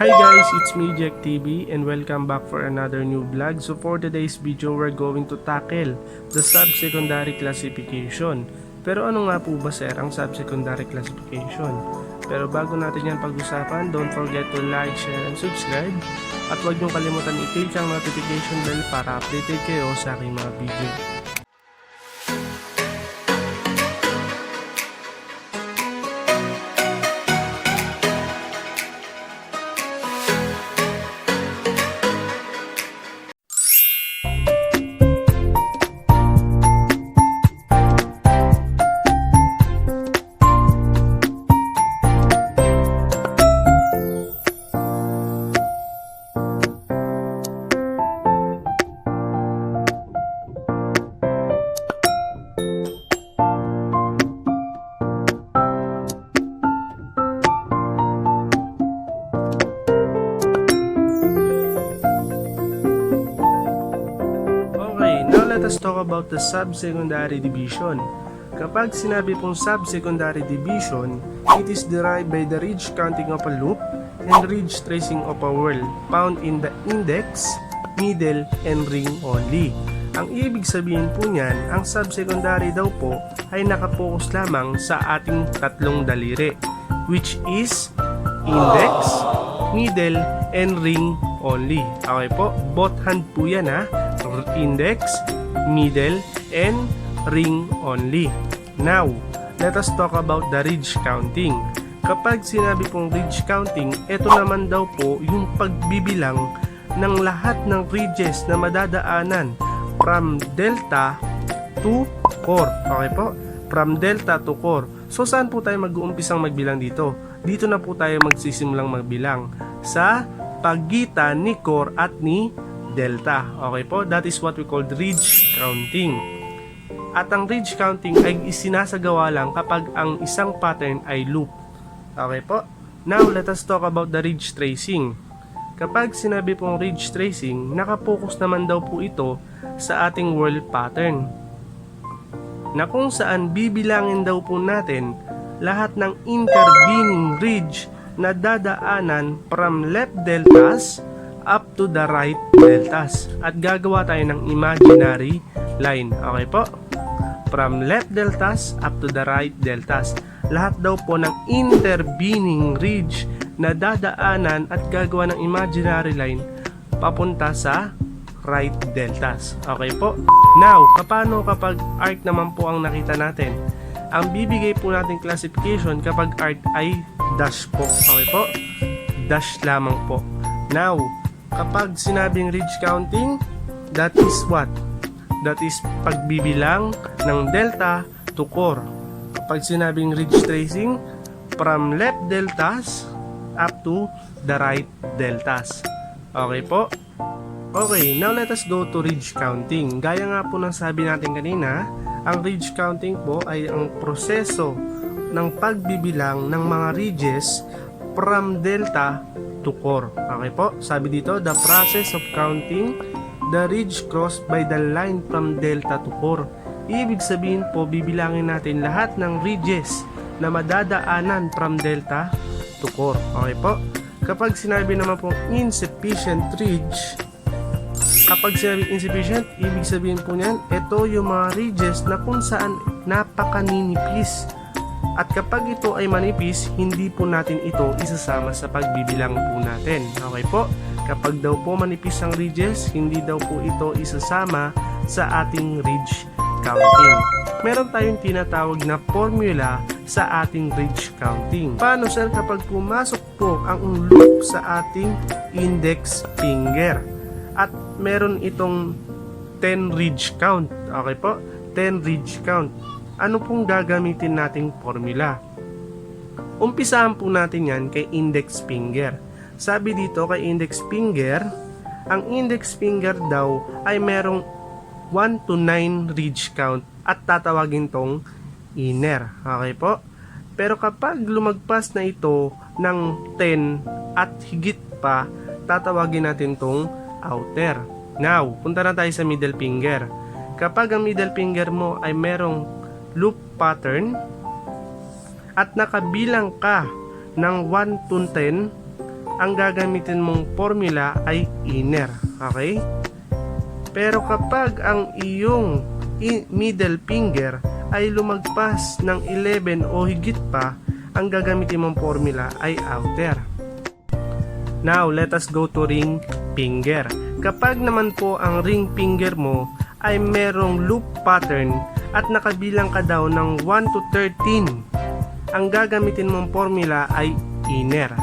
Hi guys, it's me Jack TV and welcome back for another new vlog. So for today's video, we're going to tackle the sub-secondary classification. Pero ano nga po ba sir ang sub-secondary classification? Pero bago natin yan pag-usapan, don't forget to like, share, and subscribe. At huwag niyong kalimutan i-click ang notification bell para updated kayo sa aking mga video. Let us talk about the sub-secondary division. Kapag sinabi pong sub-secondary division, it is derived by the ridge counting of a loop and ridge tracing of a whirl found in the index, middle, and ring only. Ang ibig sabihin po niyan, ang sub-secondary daw po ay nakapokus lamang sa ating tatlong daliri, which is index, middle, and ring only. Okay po, both hand po yan ha, index, middle, and ring only. Now, let us talk about the ridge counting. Kapag sinabi pong ridge counting, ito naman daw po yung pagbibilang ng lahat ng ridges na madadaanan from delta to core. Okay po? From delta to core. So, saan po tayo mag-uumpisang magbilang dito? Dito na po tayo magsisimulang magbilang sa pagitan ni core at ni delta. Okay po? That is what we call ridge counting. At ang ridge counting ay isinasagawa lang kapag ang isang pattern ay loop. Okay po? Now, let us talk about the ridge tracing. Kapag sinabi pong ridge tracing, nakapokus naman daw po ito sa ating whirl pattern, na kung saan bibilangin daw po natin lahat ng intervening ridge na dadaanan from left deltas up to the right deltas. At gagawa tayo ng imaginary line. Okay po? From left deltas up to the right deltas. Lahat daw po ng intervening ridge na dadaanan at gagawa ng imaginary line papunta sa right deltas. Okay po? Now, paano kapag arc naman po ang nakita natin? Ang bibigay po natin classification kapag arc ay dash po. Okay po? Dash lamang po. Now, kapag sinabing ridge counting, that is what? That is pagbibilang ng delta to core. Kapag sinabing ridge tracing, from left deltas up to the right deltas. Okay po? Okay, now let us go to ridge counting. Gaya nga po ng sabi natin kanina, ang ridge counting po ay ang proseso ng pagbibilang ng mga ridges from delta to core. Okay po? Sabi dito, the process of counting the ridge crossed by the line from delta to core. Ibig sabihin po, bibilangin natin lahat ng ridges na madadaanan from delta to core. Okay po? Kapag sinabi naman pong insufficient ridge, kapag sinabi insufficient, ibig sabihin po niyan, ito yung mga ridges na kung saan napakaninipis. At kapag ito ay manipis, hindi po natin ito isasama sa pagbibilang po natin. Okay po? Kapag daw po manipis ang ridges, hindi daw po ito isasama sa ating ridge counting. Meron tayong tinatawag na formula sa ating ridge counting. Paano sir kapag pumasok po ang loop sa ating index finger? At meron itong 10 ridge count. Okay po? 10 ridge count. Ano pong gagamitin nating formula? Umpisahan po natin yan kay index finger. Sabi dito kay index finger, ang index finger daw ay merong 1 to 9 ridge count at tatawagin tong inner. Okay po? Pero kapag lumagpas na ito ng 10 at higit pa, tatawagin natin tong outer. Now, punta na tayo sa middle finger. Kapag ang middle finger mo ay merong loop pattern at nakabilang ka ng 1 to 10 ang gagamitin mong formula ay inner. Okay? Pero kapag ang iyong middle finger ay lumagpas ng 11 o higit pa, ang gagamitin mong formula ay outer. Now, let us go to ring finger. Kapag naman po ang ring finger mo ay merong loop pattern at nakabilang ka daw ng 1 to 13, ang gagamitin mong formula ay inner.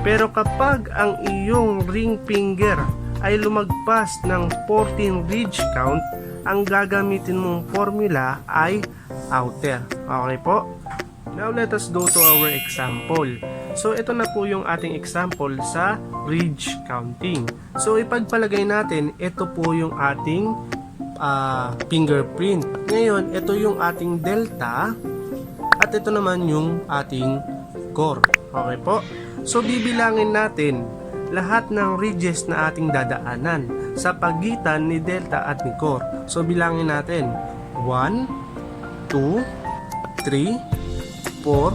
Pero kapag ang iyong ring finger ay lumagpas ng 14 ridge count, ang gagamitin mong formula ay outer. Okay po? Now let us go to our example. So ito na po yung ating example sa ridge counting. So ipagpalagay natin, ito po yung ating fingerprint. Ngayon, ito yung ating delta at ito naman yung ating core. Okay po? So bibilangin natin lahat ng ridges na ating dadaanan sa pagitan ni delta at ni core. So bilangin natin 1, 2, 3, 4,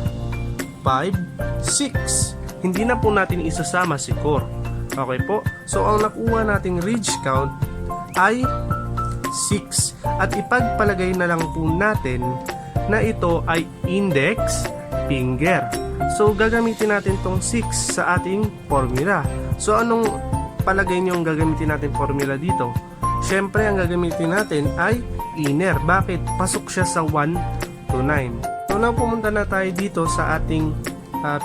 5, 6. Hindi na po natin isasama si core. Okay po? So ang nakuha nating ridge count ay 6. At ipagpalagay na lang po natin na ito ay index finger. So gagamitin natin tong 6 sa ating formula. So anong palagay nyo ang gagamitin natin formula dito? Siyempre ang gagamitin natin ay inner. Bakit? Pasok siya sa 1 to 9. So now pumunta na tayo dito sa ating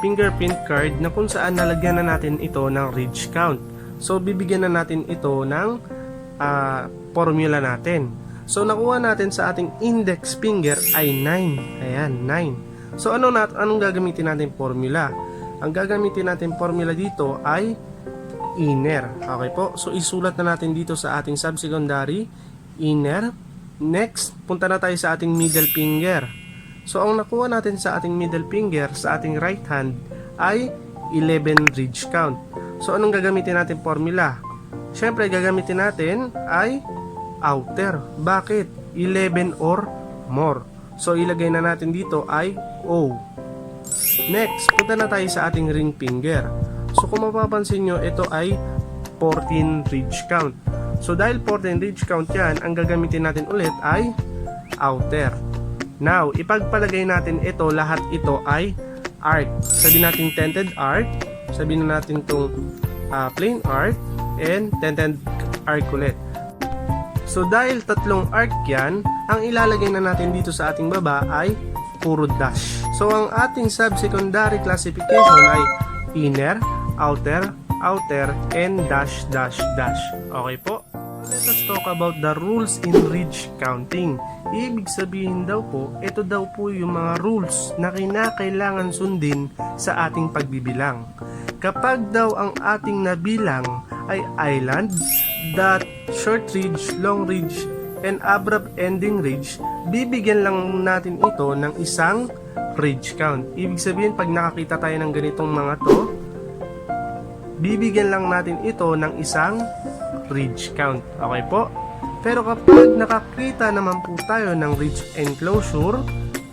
fingerprint card na kung saan nalagyan na natin ito ng ridge count. So bibigyan na natin ito ng formula natin. So nakuha natin sa ating index finger ay 9. Ayan, 9. So anong gagamitin natin formula? Ang gagamitin natin formula dito ay inner. Okay po? So isulat na natin dito sa ating subsecondary inner. Next, punta na tayo sa ating middle finger. So ang nakuha natin sa ating middle finger sa ating right hand ay 11 ridge count. So anong gagamitin natin formula? Siyempre gagamitin natin ay outer. Bakit? 11 or more. So ilagay na natin dito ay O. Next, punta na tayo sa ating ring finger. So kung mapapansin nyo, ito ay 14 ridge count. So dahil 14 ridge count yan, ang gagamitin natin ulit ay outer. Now, ipagpalagay natin ito, lahat ito ay arc. Sabihin natin tented arc, sabihin natin itong plain arc, and tented arc ulit. So dahil tatlong arc yan, ang ilalagay na natin dito sa ating baba ay puro dash. So ang ating subsecondary classification ay inner, outer, outer, and dash, dash, dash. Okay po? Let us talk about the rules in ridge counting. Ibig sabihin daw po, ito daw po yung mga rules na kinakailangan sundin sa ating pagbibilang. Kapag daw ang ating nabilang ay island, dot, short ridge, long ridge, and abrupt ending ridge, bibigyan lang natin ito ng isang ridge count. Ibig sabihin, pag nakakita tayo ng ganitong mga to, bibigyan lang natin ito ng isang ridge count. Okay po? Pero kapag nakakita naman po tayo ng ridge enclosure,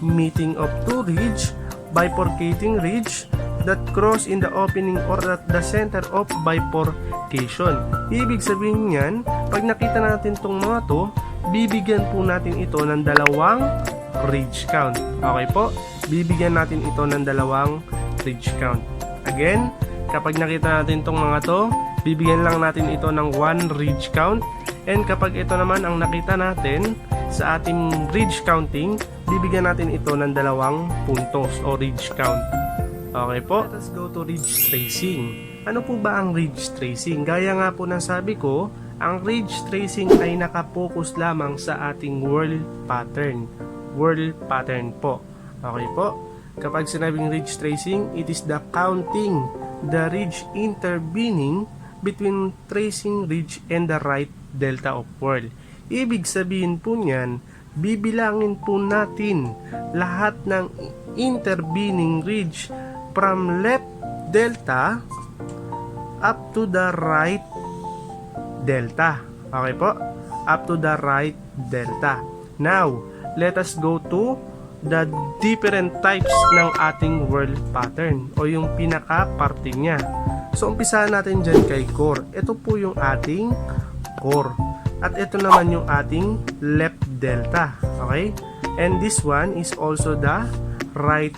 meeting of two ridge, bifurcating ridge, that cross in the opening or at the center of bifurcation. Ibig sabihin niyan, pag nakita natin itong mga to, bibigyan po natin ito ng dalawang ridge count. Okay po? Bibigyan natin ito ng dalawang ridge count. Again, kapag nakita natin itong mga to, bibigyan lang natin ito ng 1 ridge count. And kapag ito naman ang nakita natin sa ating ridge counting, bibigyan natin ito ng dalawang puntos o ridge count. Okay po? Let us go to ridge tracing. Ano po ba ang ridge tracing? Gaya nga po ng sabi ko, ang ridge tracing ay nakapokus lamang sa ating whirl pattern. Whirl pattern po. Okay po? Kapag sinabing ridge tracing, it is the counting the ridge intervening between tracing ridge and the right delta of whirl. Ibig sabihin po niyan, bibilangin po natin lahat ng intervening ridge from left delta up to the right delta. Okay po? Up to the right delta. Now, let us go to the different types ng ating whirl pattern o yung pinaka-parte niya. So umpisahan natin dyan kay core. Ito po yung ating core. At ito naman yung ating left delta. Okay? And this one is also the right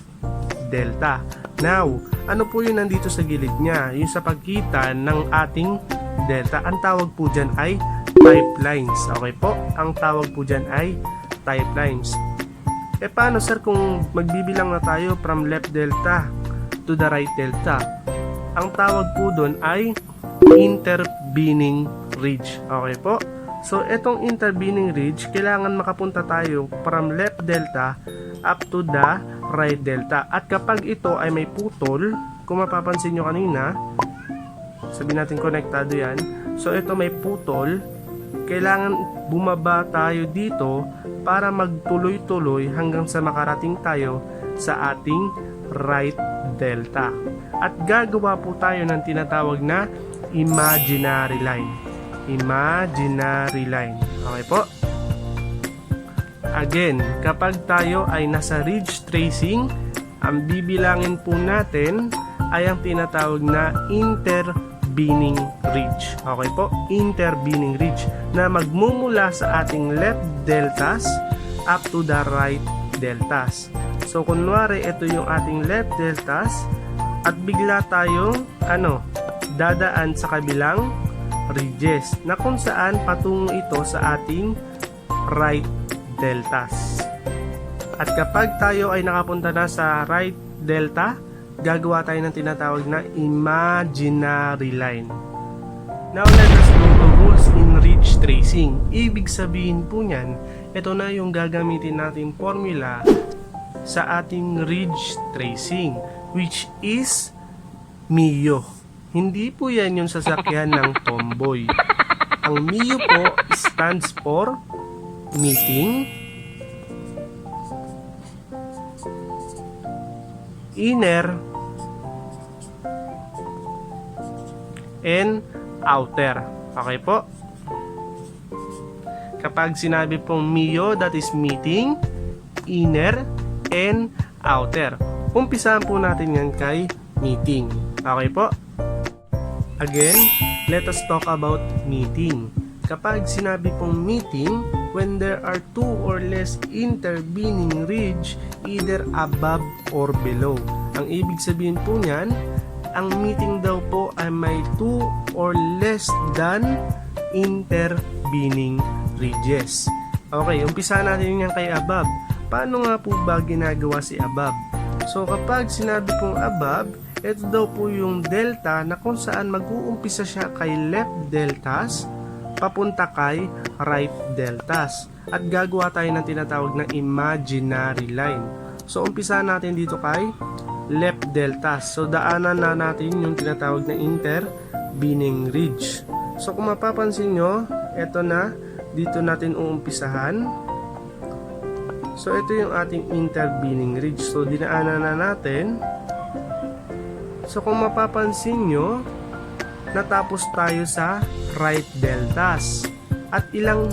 delta. Now, ano po yung nandito sa gilid niya? Yung sa pagkita ng ating delta. Ang tawag po dyan ay type lines. Okay po? Ang tawag po dyan ay type lines. Paano sir kung magbibilang na tayo from left delta to the right delta? Ang tawag po doon ay intervening ridge. Okay po? So, itong intervening ridge, kailangan makapunta tayo from left delta up to the right delta. At kapag ito ay may putol, kung mapapansin nyo kanina, sabihin natin konektado yan. So, ito may putol, kailangan bumaba tayo dito para magtuloy-tuloy hanggang sa makarating tayo sa ating right delta. At gagawa po tayo ng tinatawag na imaginary line. Imaginary line. Okay po? Again, kapag tayo ay nasa ridge tracing, ang bibilangin po natin ay ang tinatawag na intervening ridge. Okay po? Intervening ridge na magmumula sa ating left deltas up to the right deltas. So, kunwari, ito yung ating left deltas at bigla tayong dadaan sa kabilang ridges na kung saan patungo ito sa ating right deltas. At kapag tayo ay nakapunta na sa right delta, gagawa tayo ng tinatawag na imaginary line. Now let us go to rules in ridge tracing. Ibig sabihin po niyan, ito na yung gagamitin natin formula sa ating ridge tracing, which is MIO. Hindi po yan yung sasakyan ng tomboy. Ang MIO po stands for meeting, inner, and outer. Okay po? Kapag sinabi pong MIO, that is meeting, inner, and outer. Umpisahan po natin yan kay meeting. Okay po? Again, let us talk about meeting. Kapag sinabi pong meeting, when there are two or less intervening ridge either above or below. Ang ibig sabihin po niyan, ang meeting daw po ay may two or less than intervening ridges. Okay, umpisa natin yan kay above. Paano nga po ba ginagawa si above? So kapag sinabi pong above, ito daw po yung delta na kung saan mag-uumpisa siya kay left deltas papunta kay right deltas. At gagawa tayo ng tinatawag na imaginary line. So umpisa natin dito kay left deltas. So daanan na natin yung tinatawag na intervening ridge. So kung mapapansin nyo, ito na, dito natin uumpisahan. So ito yung ating intervening ridge. So dinaanan na natin. So kung mapapansin nyo, natapos tayo sa right deltas. At ilang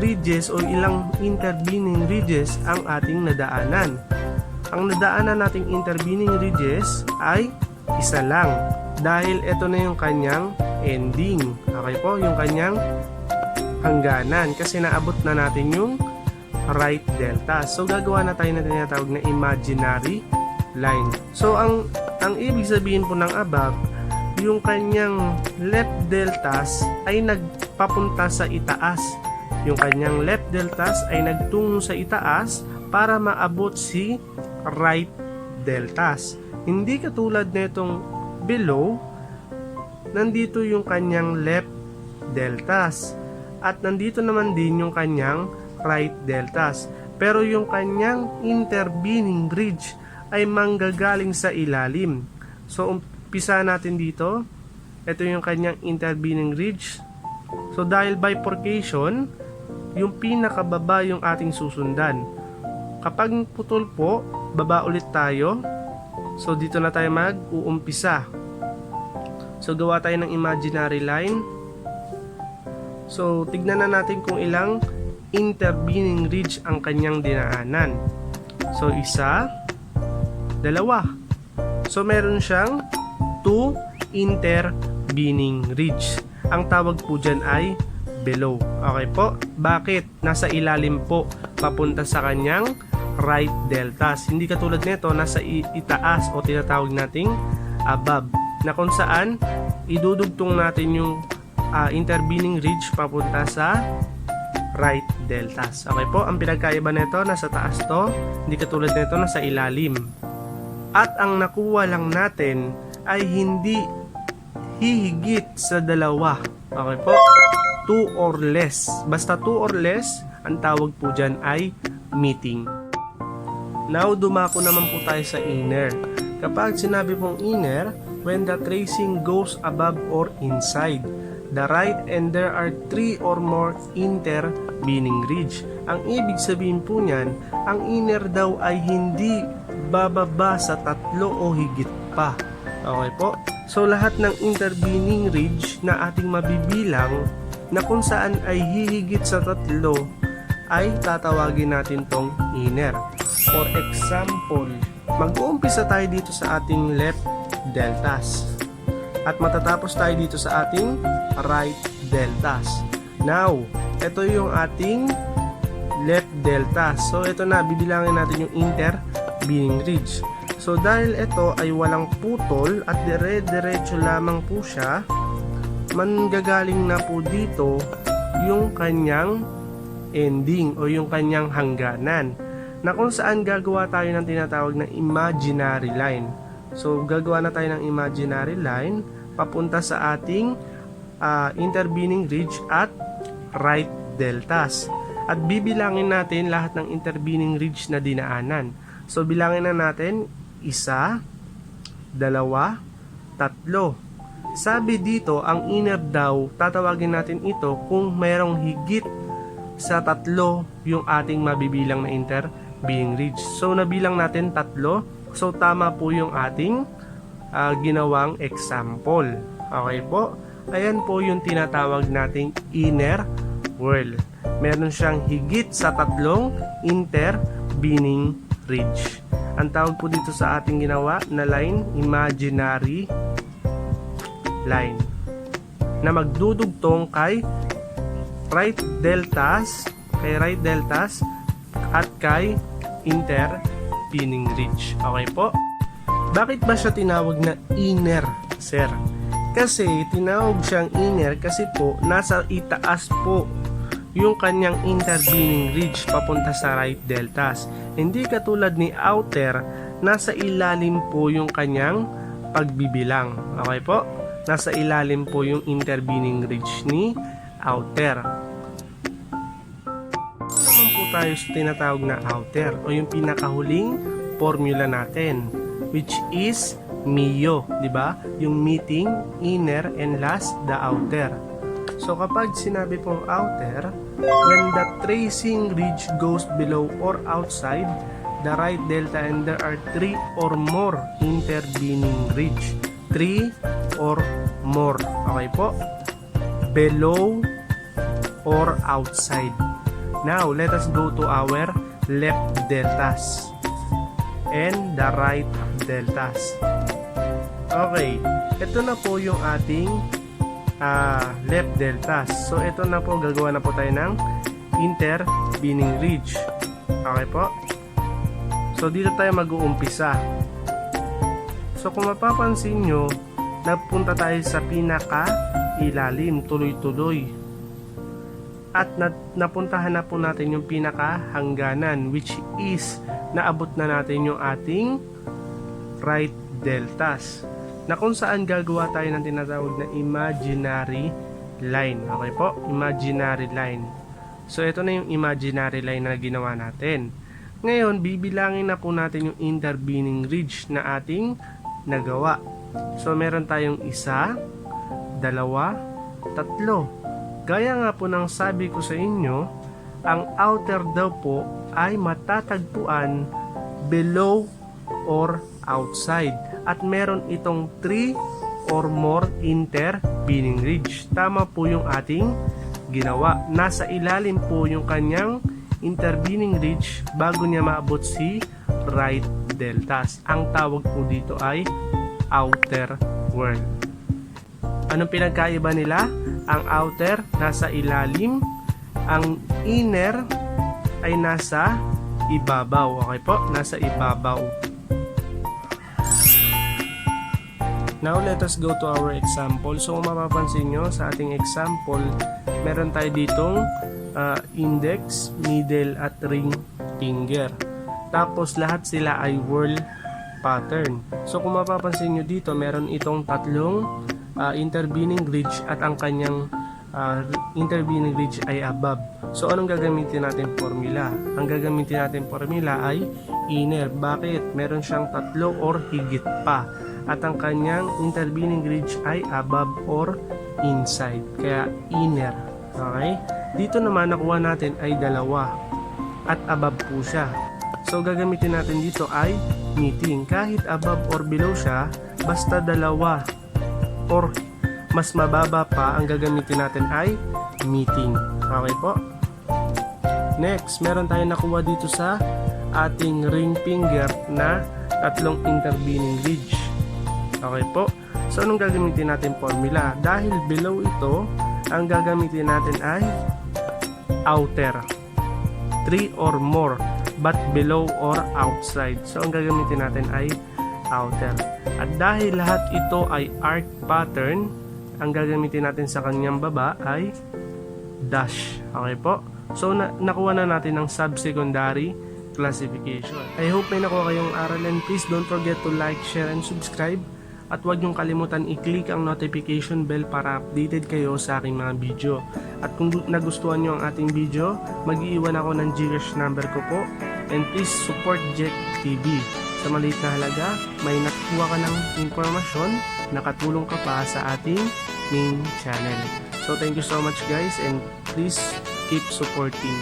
ridges o ilang intervening ridges ang ating nadaanan. Ang nadaanan nating intervening ridges ay isa lang. Dahil ito na yung kanyang ending. Okay po? Yung kanyang hangganan. Kasi naabot na natin yung right delta. So gagawa na tayo ng tinatawag na imaginary line. So ang ibig sabihin po ng above, yung kanyang left deltas ay nagpapunta sa itaas. Yung kanyang left deltas ay nagtungo sa itaas para maabot si right deltas. Hindi katulad nitong below, nandito yung kanyang left deltas at nandito naman din yung kanyang right deltas. Pero yung kanyang intervening ridge ay manggagaling sa ilalim. So umpisa natin dito. Ito yung kanyang intervening ridge. So dahil bifurcation, yung pinakababa yung ating susundan. Kapag putol po, baba ulit tayo. So dito na tayo mag-uumpisa. So gawa tayo ng imaginary line. So tignan na natin kung ilang intervening ridge ang kanyang dinaanan. So isa, dalawa. So meron siyang 2 intervening ridge. Ang tawag po dyan ay below. Okay po? Bakit? Nasa ilalim po papunta sa kanyang right deltas. Hindi katulad nito nasa itaas o tinatawag nating above, na kung saan idudugtong natin yung intervening ridge papunta sa right deltas. Okay po? Ang pinagkaiba nito nasa taas to, hindi katulad nito nasa ilalim. At ang nakuha lang natin ay hindi hihigit sa dalawa. Okay po? 2 or less. Basta 2 or less, ang tawag po dyan ay meeting. Now, dumako naman po tayo sa inner. Kapag sinabi pong inner, when the tracing goes above or inside the right and there are 3 or more intervening ridge. Ang ibig sabihin po niyan, ang inner daw ay hindi bababa sa 3 o higit pa. Okay po? So, lahat ng intervening ridge na ating mabibilang na kung saan ay hihigit sa 3 ay tatawagin natin tong inner. For example, mag-uumpisa tayo dito sa ating left deltas at matatapos tayo dito sa ating right deltas. Now, ito yung ating left deltas. So, ito na, bibilangin natin yung intervening ridge. So, dahil ito ay walang putol at dire-diretso lamang po siya, manggagaling na po dito yung kanyang ending o yung kanyang hangganan, na kung saan gagawa tayo ng tinatawag na imaginary line. So, gagawa na tayo ng imaginary line papunta sa ating intervening ridge at right deltas. At bibilangin natin lahat ng intervening ridge na dinaanan. So, bilangin na natin 1, 2, 3. Sabi dito, ang inner daw, tatawagin natin ito kung mayroong higit sa 3 yung ating mabibilang na intervening ridge. So, nabilang natin 3. So, tama po yung ating ginawang example. Okay po? Ayan po yung tinatawag nating inner whirl. Meron siyang higit sa 3 intervening ridge. Ang tawag po dito sa ating ginawa na line, imaginary line, na magdudugtong kay right deltas at kay intervening ridge. Okay po? Bakit ba siya tinawag na inner, sir? Kasi tinawag siyang inner kasi po nasa itaas po yung kanyang intervening ridge papunta sa right deltas. Hindi katulad ni outer, nasa ilalim po yung kanyang pagbibilang. Okay po? Nasa ilalim po yung intervening ridge ni outer. Naman po tayo sa tinatawag na outer o yung pinakahuling formula natin, which is MIO, di ba? Yung meeting, inner, and last, the outer. So kapag sinabi pong outer, when the tracing ridge goes below or outside the right delta and there are 3 or more intervening ridge. 3 or more. Okay po? Below or outside. Now, let us go to our left deltas and the right deltas. Okay. Ito na po yung ating left deltas. So, ito na po, gagawa na po tayo ng intervening ridge. Okay po? So, dito tayo mag-uumpisa. So, kung mapapansin nyo, napunta tayo sa pinaka-ilalim, tuloy-tuloy. At napuntahan na po natin yung pinaka-hangganan, which is, naabot na natin yung ating right deltas, na kung saan gagawa tayo ng tinatawag na imaginary line. Okay po? Imaginary line. So, ito na yung imaginary line na ginawa natin. Ngayon, bibilangin na po natin yung intervening ridge na ating nagawa. So, meron tayong 1, 2, 3. Gaya nga po ng sabi ko sa inyo, ang outer daw po ay matatagpuan below or outside. At meron itong 3 or more intervening ridge. Tama po yung ating ginawa. Nasa ilalim po yung kanyang intervening ridge bago niya maabot si right deltas. Ang tawag po dito ay outer whirl. Anong pinagkaiba nila? Ang outer nasa ilalim, ang inner ay nasa ibabaw. Okay po, nasa ibabaw. Now, let us go to our example. So, kung mapapansin nyo sa ating example, meron tayo ditong index, middle, at ring finger. Tapos, lahat sila ay whirl pattern. So, kung mapapansin nyo dito, meron itong tatlong intervening ridge at ang kanyang intervening ridge ay above. So, anong gagamitin natin formula? Ang gagamitin natin formula ay inner. Bakit? Meron siyang tatlo or higit pa. At ang kanyang intervening ridge ay above or inside. Kaya inner. Okay? Dito naman nakuha natin ay dalawa. At above po siya. So, gagamitin natin dito ay meeting. Kahit above or below siya, basta dalawa or mas mababa pa, ang gagamitin natin ay meeting. Okay po? Next, meron tayong nakuha dito sa ating ring finger na tatlong intervening ridge. Okay po? So, anong gagamitin natin formula? Dahil below ito, ang gagamitin natin ay outer. 3 or more, but below or outside. So, ang gagamitin natin ay outer. At dahil lahat ito ay arc pattern, ang gagamitin natin sa kanyang baba ay dash. Okay po? So, nakuha na natin ng subsecondary classification. I hope may nakuha kayong aral, and please don't forget to like, share, and subscribe. At huwag niyong kalimutan i-click ang notification bell para updated kayo sa aking mga video. At kung nagustuhan niyo ang ating video, mag-iiwan ako ng Gcash number ko po. And please support Jack TV. Sa maliit na halaga, may nakuha ka ng impormasyon, nakatulong ka pa sa ating main channel. So thank you so much guys, and please keep supporting.